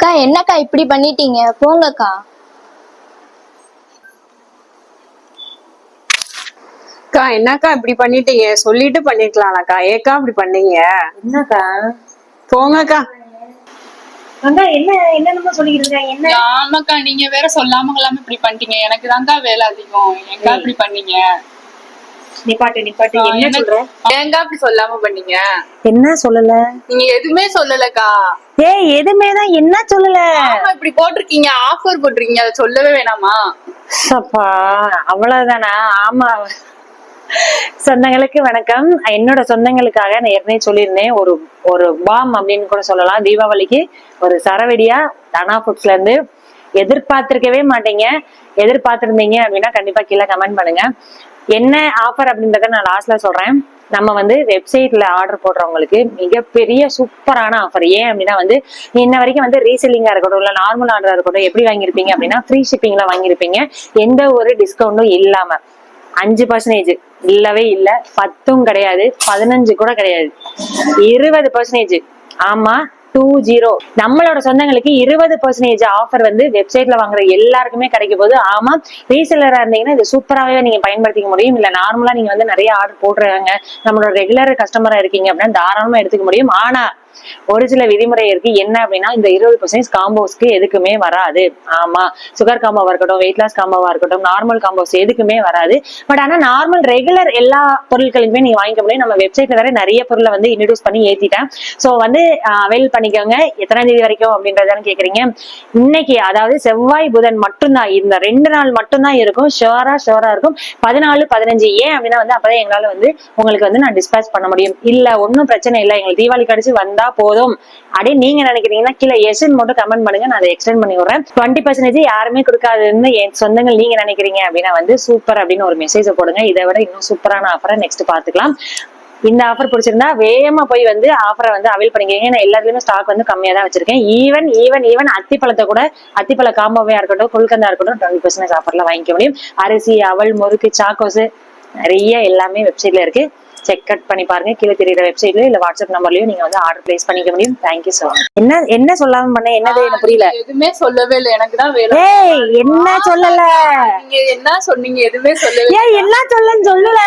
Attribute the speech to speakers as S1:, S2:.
S1: அக்கா என்னக்கா இப்படி பண்ணிட்டீங்க? போங்கக்கா.
S2: அக்கா என்னக்கா இப்படி பண்ணிட்டீங்க? சொல்லிட்டு பண்ணிருக்கலாம்லக்கா, ஏக்கா இப்படி பண்ணீங்க?
S3: என்னக்கா?
S2: போங்கக்கா.
S3: அக்கா என்ன என்னென்னமோ சொல்லிட்டு இருக்காங்க. என்ன?
S4: ஆமாக்கா, நீங்க வேற சொல்லாம இப்படி பண்ணிட்டீங்க. எனக்கு தான்க்கா வேலை அதிகம். ஏங்கா இப்படி பண்ணீங்க?
S3: நிப்பாட்டு நிப்பாட்டு. என்ன சொல்ற?
S4: ஏங்கா இப்படி சொல்லாம பண்ணீங்க?
S3: என்ன சொல்லல?
S4: நீங்க எதுவுமே சொல்லலக்கா.
S3: ஏய் எதுவுமே தான். என்ன சொல்லல?
S4: ஆமா, இப்படி போட்டிருக்கீங்க, ஆஃபர் போட்டிருக்கீங்க, அதை சொல்லவே வேணாமா?
S3: அப்பா அவ்வளவுதானா? ஆமா. சொந்தங்களுக்கு வணக்கம். என்னோட சொந்தங்களுக்காக நான் ஏற்கனவே சொல்லியிருந்தேன், ஒரு ஒரு பாம் அப்படின்னு கூட சொல்லலாம். தீபாவளிக்கு ஒரு சரவெடியா தனா ஃபுட்ஸ்ல இருந்து எதிர்பார்த்திருக்கவே மாட்டீங்க. எதிர்பார்த்திருந்தீங்க அப்படின்னா கண்டிப்பா கீழே கமெண்ட் பண்ணுங்க. என்ன ஆஃபர் அப்படின்றத நான் லாஸ்ட்ல சொல்றேன். நம்ம வந்து வெப்சைட்ல ஆர்டர் போடுறவங்களுக்கு மிகப்பெரிய சூப்பரான ஆஃபர். ஏன் அப்படின்னா வந்து இன்ன வரைக்கும் வந்து ரீசெல்லிங்கா இருக்கட்டும், இல்ல நார்மல் ஆர்டரா இருக்கட்டும், எப்படி வாங்கியிருப்பீங்க அப்படின்னா ஃப்ரீ ஷிப்பிங்ல வாங்கியிருப்பீங்க. எந்த ஒரு டிஸ்கவுண்டும் இல்லாம 5% இல்லவே இல்ல, 10 கிடையாது, 15 கூட கிடையாது, 20%. ஆமா, 20. நம்மளோட சொந்தங்களுக்கு 20% ஆஃபர் வந்து வெப்சைட்ல வாங்குற எல்லாருக்குமே கிடைக்க போகுது. ஆமா, ரீசெல்லரா இருந்தீங்கன்னா இது சூப்பராகவே நீங்க பயன்படுத்திக்க முடியும். இல்ல நார்மலா நீங்க வந்து நிறைய ஆர்டர் போடுறாங்க, நம்மளோட ரெகுலர் கஸ்டமரா இருக்கீங்க அப்படின்னா தாராளமா எடுத்துக்க முடியும். ஆனா ஒரு சில விதிமுறை இருக்கு. என்ன அப்படின்னா இந்த 20% காம்போஸ்க்கு எதுக்குமே வராது. ஆமா, சுகர் காம்போவா இருக்கட்டும், வெயிட் லாஸ் காம்போவா இருக்கட்டும், நார்மல் காம்போஸ் எதுக்குமே வராது. பட் ஆனா நார்மல் ரெகுலர் எல்லா பொருட்களுக்குமே நீங்க வாங்கிக்க முடியும். நம்ம வெப்சைட்ல வேற நிறைய பொருளை வந்து இன்ட்ரோடியூஸ் பண்ணி ஏத்திட்டேன். சோ வந்து அவைல் பண்ணிக்கோங்க. எத்தனாம் தேதி வரைக்கும் அப்படின்றதான்னு கேக்குறீங்க. இன்னைக்கு அதாவது செவ்வாய் புதன் மட்டும்தான், இந்த 2 நாள் மட்டும்தான் இருக்கும். ஷோரா இருக்கும். 14, 15. ஏன் அப்படின்னா வந்து அப்பதான் எங்களால வந்து உங்களுக்கு வந்து நான் டிஸ்பேச் பண்ண முடியும். இல்ல ஒன்னும் பிரச்சனை இல்லை, எங்களுக்கு தீபாவளி கழிச்சு வந்தா போதும் அப்படின்னு நீங்க நினைக்கிறீங்கன்னா கீழே எஸ்ன்னு மட்டும் கமெண்ட் பண்ணுங்க, நான் அதை எக்ஸ்டெண்ட் பண்ணி விடுறேன். 20% யாருமே கொடுக்காதுன்னு என் சொந்தங்கள் நீங்க நினைக்கிறீங்க அப்படின்னா வந்து சூப்பர் அப்படின்னு ஒரு மெசேஜ் போடுங்க. இதை விட இன்னும் சூப்பரான ஆஃபரை நெக்ஸ்ட் பாத்துக்கலாம். இந்த ஆஃபர் பிடிச்சிருந்தா வேகமா போய் வந்து ஆஃபரை வந்து அவைல் பண்ணிக்கிறீங்க. நான் எல்லாத்துலயுமே ஸ்டாக் வந்து கம்மியா தான் வச்சிருக்கேன். ஈவன் அத்திப்பழத்தை கூட, அத்திப்பழ காம்போவையா இருக்கட்டும், குல்கந்தா இருக்கட்டும், 20% ஆஃபர்ல வாங்கிக்க முடியும். அரிசி, அவல், முறுக்கு, சாக்கோஸ் நிறைய எல்லாமே வெப்சைட்ல இருக்கு. செக் அவுட் பண்ணி பாருங்க. கீழே தெரியுற வெப்சைட்லயோ இல்ல வாட்ஸ்அப் நம்பர்லயோ நீங்க வந்து ஆர்டர் பிளேஸ் பண்ணிக்க முடியும். Thank you so much. என்ன சொல்லாம பண்ண? என்னது எனக்கு புரியல.
S4: எதுவுமே சொல்லவே இல்லை, எனக்கு தான் வேலை.
S3: ஏய் என்ன சொல்லல?
S4: நீங்க என்ன சொன்னீங்க? எதுவுமே சொல்லவே.
S3: ஏய் என்ன சொல்லன்னு சொல்லல.